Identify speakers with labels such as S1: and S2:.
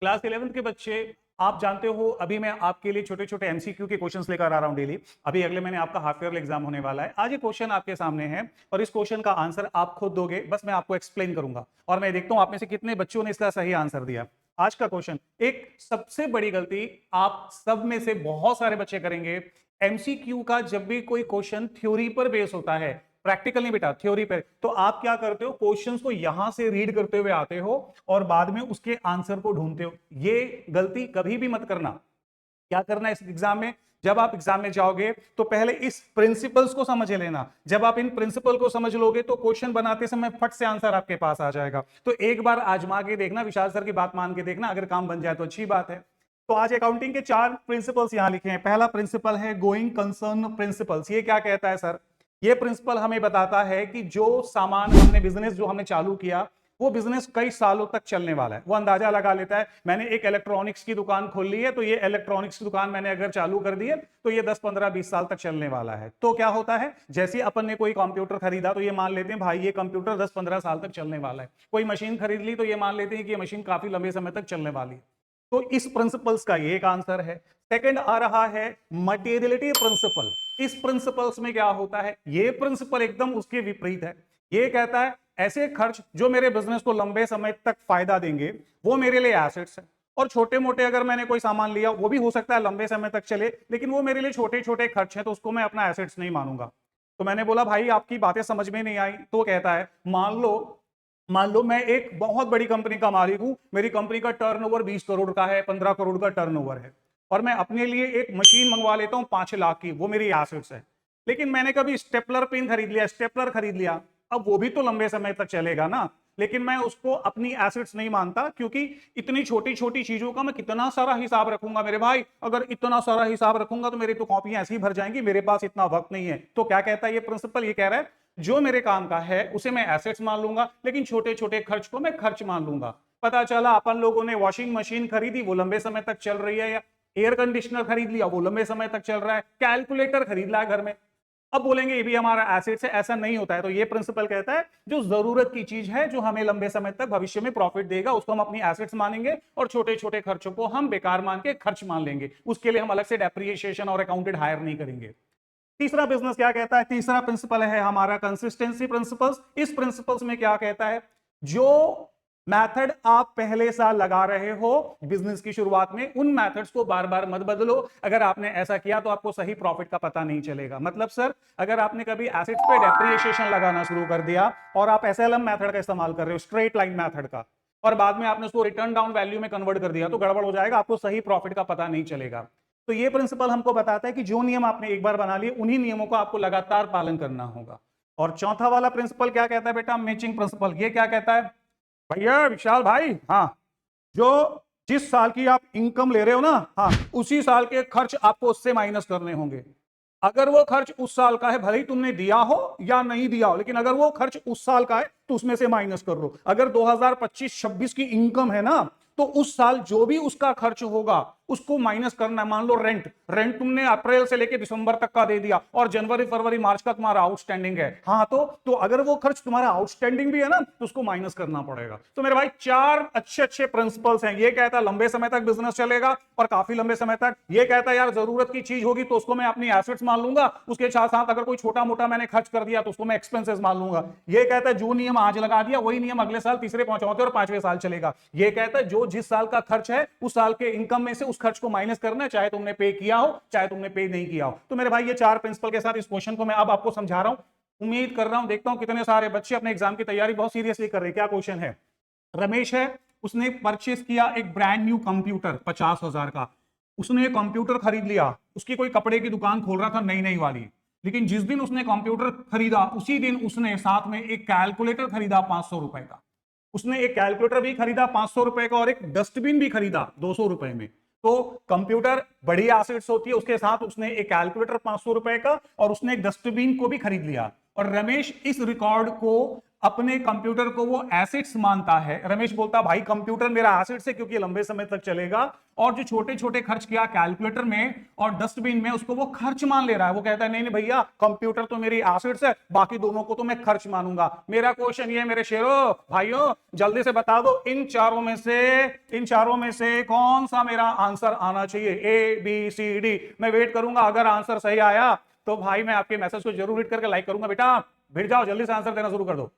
S1: Class 11th के बच्चे, आप जानते हो अभी मैं आपके लिए छोटे छोटे एमसीक्यू के क्वेश्चंस लेकर आ रहा हूं डेली। अभी अगले महीने आपका हाफ ईयर एग्जाम होने वाला है। आज ये क्वेश्चन आपके सामने है और इस क्वेश्चन का आंसर आप खुद दोगे, बस मैं आपको एक्सप्लेन करूंगा और मैं देखता हूं आप में से कितने बच्चों ने इसका सही आंसर दिया। आज का क्वेश्चन, एक सबसे बड़ी गलती आप सब में से बहुत सारे बच्चे करेंगे। एमसीक्यू का जब भी कोई क्वेश्चन थ्योरी पर बेस होता है, प्रैक्टिकल नहीं बेटा, थ्योरी पे, तो आप क्या करते हो, क्वेश्चंस को यहां से रीड करते हुए आते हो और बाद में उसके आंसर को ढूंढते हो। ये गलती कभी भी मत करना। क्या करना है इस एग्जाम में, जब आप एग्जाम में जाओगे तो पहले इस प्रिंसिपल्स को समझ लेना। जब आप इन प्रिंसिपल को समझ लोगे तो क्वेश्चन बनाते समय फट से आंसर आपके पास आ जाएगा। तो एक बार आजमा के देखना, विशाल सर की बात मान के देखना, अगर काम बन जाए तो अच्छी बात है। तो आज अकाउंटिंग के 4 प्रिंसिपल्स यहां लिखे हैं। पहला प्रिंसिपल है गोइंग कंसर्न प्रिंसिपल्स। ये क्या कहता है सर, ये प्रिंसिपल हमें बताता है कि जो सामान हमने बिजनेस जो हमने चालू किया वो बिजनेस कई सालों तक चलने वाला है। वो अंदाजा लगा लेता है, मैंने एक इलेक्ट्रॉनिक्स की दुकान खोल ली है तो ये इलेक्ट्रॉनिक्स की दुकान मैंने अगर चालू कर दी है तो ये 10 15 20 साल तक चलने वाला है। तो क्या होता है, जैसे अपन ने कोई कंप्यूटर खरीदा तो ये मान लेते हैं भाई ये कंप्यूटर 10 15 साल तक चलने वाला है। कोई मशीन खरीद ली तो ये मान लेते हैं कि ये मशीन काफी लंबे समय तक चलने वाली है। तो इस प्रिंसिपल्स का ये एक आंसर है। सेकंड आ रहा है मटेरियलिटी प्रिंसिपल। इस प्रिंसिपल्स में क्या होता है, ये प्रिंसिपल एकदम उसके विपरीत है। ये कहता है ऐसे खर्च जो मेरे बिजनेस को लंबे समय तक फायदा देंगे वो मेरे लिए एसेट्स है, और छोटे मोटे अगर मैंने कोई सामान लिया वो भी हो सकता है लंबे समय तक चले, लेकिन वो मेरे लिए छोटे छोटे खर्च है तो उसको मैं अपना एसेट्स नहीं मानूंगा। तो मैंने बोला भाई आपकी बातें समझ में नहीं आई। तो कहता है मान लो मैं एक बहुत बड़ी कंपनी का मालिक हूं, मेरी कंपनी का टर्नओवर 20 करोड़ का है, 15 करोड़ का टर्नओवर है, और मैं अपने लिए एक मशीन मंगवा लेता हूं 5 लाख की, वो मेरी एसेट्स है। लेकिन मैंने कभी स्टेपलर पेन खरीद लिया, स्टेपलर खरीद लिया, अब वो भी तो लंबे समय तक चलेगा ना, लेकिन मैं उसको अपनी एसेट्स नहीं मानता, क्योंकि इतनी छोटी छोटी चीजों का मैं कितना सारा हिसाब रखूंगा मेरे भाई। अगर इतना सारा हिसाब रखूंगा तो मेरी तो कॉपियां ऐसी भर जाएंगी, मेरे पास इतना वक्त नहीं है। तो क्या कहता है ये प्रिंसिपल, ये कह रहा है जो मेरे काम का है उसे मैं एसेट्स मान लूंगा, लेकिन छोटे छोटे खर्च को मैं खर्च मान लूंगा। पता चला अपन लोगों ने वॉशिंग मशीन खरीदी, वो लंबे समय तक चल रही है, या एयर कंडीशनर खरीद लिया वो लंबे समय तक चल रहा है, कैलकुलेटर खरीद लिया घर में, अब बोलेंगे ये भी हमारा एसेट्स है। ऐसा नहीं होता है। तो ये प्रिंसिपल कहता है जो जरूरत की चीज है जो हमें लंबे समय तक भविष्य में प्रॉफिट देगा उसको हम अपनी एसेट्स मानेंगे, और छोटे छोटे खर्चों को हम बेकार मान के खर्च मान लेंगे, उसके लिए हम अलग से डेप्रिसिएशन और अकाउंटेंट हायर नहीं करेंगे। तीसरा बिजनेस क्या कहता है, तीसरा प्रिंसिपल है हमारा कंसिस्टेंसी प्रिंसिपल्स। इस प्रिंसिपल्स में क्या कहता है, जो मेथड आप पहले साल लगा रहे हो बिजनेस की शुरुआत में, उन मेथड्स को बार बार मत बदलो। अगर आपने ऐसा किया तो आपको सही प्रॉफिट का पता नहीं चलेगा। मतलब सर, अगर आपने कभी एसेट्स पे डेप्रिसिएशन लगाना शुरू कर दिया और आप एसएलएम मेथड का इस्तेमाल कर रहे हो, स्ट्रेट लाइन मेथड का, और बाद में आपने उसको रिटर्न डाउन वैल्यू में कन्वर्ट कर दिया, तो गड़बड़ हो जाएगा, आपको सही प्रॉफिट का पता नहीं चलेगा। तो ये प्रिंसिपल हमको बताता है कि जो नियम आपने एक बार बना लिए उन्हीं नियमों का आपको लगातार पालन करना होगा। और चौथा वाला प्रिंसिपल क्या कहता है बेटा, मैचिंग प्रिंसिपल। ये क्या कहता है भैया विशाल भाई, हाँ, जो जिस साल की आप इनकम ले रहे हो ना, हाँ, उसी साल के खर्च आपको उससे माइनस करने होंगे। अगर वो खर्च उस साल का है, भले ही तुमने दिया हो या नहीं दिया हो, लेकिन अगर वो खर्च उस साल का है तो उसमें से माइनस कर लो। अगर 2025-26 की इनकम है ना, तो उस साल जो भी उसका खर्च होगा उसको माइनस करना है। मान लो रेंट, रेंट तुमने अप्रैल से लेकर दिसंबर तक का दे दिया और जनवरी फरवरी मार्च का तुम्हारा आउटस्टैंडिंग है, हाँ, तो अगर वो खर्च तुम्हारा आउटस्टैंडिंग भी है ना तो उसको माइनस करना पड़ेगा। तो मेरे भाई 4 अच्छे अच्छे प्रिंसिपल्स हैं। ये कहता है लंबे समय तक बिजनेस चलेगा और काफी लंबे समय तक। ये कहता है यार जरूरत की चीज होगी तो उसको मैं अपनी एसेट्स मान लूंगा, उसके साथ साथ अगर कोई छोटा मोटा मैंने खर्च कर दिया तो उसको मैं एक्सपेंसेस मान लूंगा। ये कहता है जो नियम आज लगा दिया वही नियम अगले साल, तीसरे, चौथे और 5वें साल चलेगा। ये कहता है जो जिस साल का खर्च है उस साल के इनकम में से उस खर्च को माइनस करना है, चाहे तुमने पे किया हो चाहे तुमने पे नहीं किया हो। तो मेरे भाई ये 4 प्रिंसिपल के साथ इस क्वेश्चन को मैं अब आपको समझा रहा हूं। उम्मीद कर रहा हूं, देखता हूं कितने सारे बच्चे अपने एग्जाम की तैयारी बहुत सीरियसली कर रहे हैं। क्या क्वेश्चन है, रमेश है, उसने परचेस किया एक ब्रांड न्यू कंप्यूटर 50,000 का। उसने कंप्यूटर खरीद लिया, उसकी कोई कपड़े की दुकान खोल रहा था नई नई वाली, लेकिन जिस दिन उसने कंप्यूटर खरीदा उसी दिन उसने साथ में एक कैलकुलेटर खरीदा 500 रुपए का। उसने एक कैलकुलेटर भी खरीदा 500 रुपए का और एक डस्टबिन भी खरीदा 200 रुपए में। तो कंप्यूटर बड़ी एसेट्स होती है, उसके साथ उसने एक कैलकुलेटर 500 रुपए का और उसने एक डस्टबिन को भी खरीद लिया। और रमेश इस रिकॉर्ड को अपने कंप्यूटर को वो एसेट्स मानता है। रमेश बोलता भाई कंप्यूटर मेरा एसेट्स है क्योंकि ये लंबे समय तक चलेगा, और जो छोटे छोटे खर्च किया कैलकुलेटर में और डस्टबिन में उसको वो खर्च मान ले रहा है। वो कहता है नहीं नहीं भैया कंप्यूटर तो मेरी एसेट्स है, बाकी दोनों को तो मैं खर्च मानूंगा। मेरा क्वेश्चन ये है मेरे शेरों भाइयों, जल्दी से बता दो इन चारों में से कौन सा मेरा आंसर आना चाहिए, ABCD। मैं वेट करूंगा, अगर आंसर सही आया तो भाई मैं आपके मैसेज को जरूर रीड करके लाइक करूंगा। बेटा भिड़ जाओ, जल्दी से आंसर देना शुरू कर दो।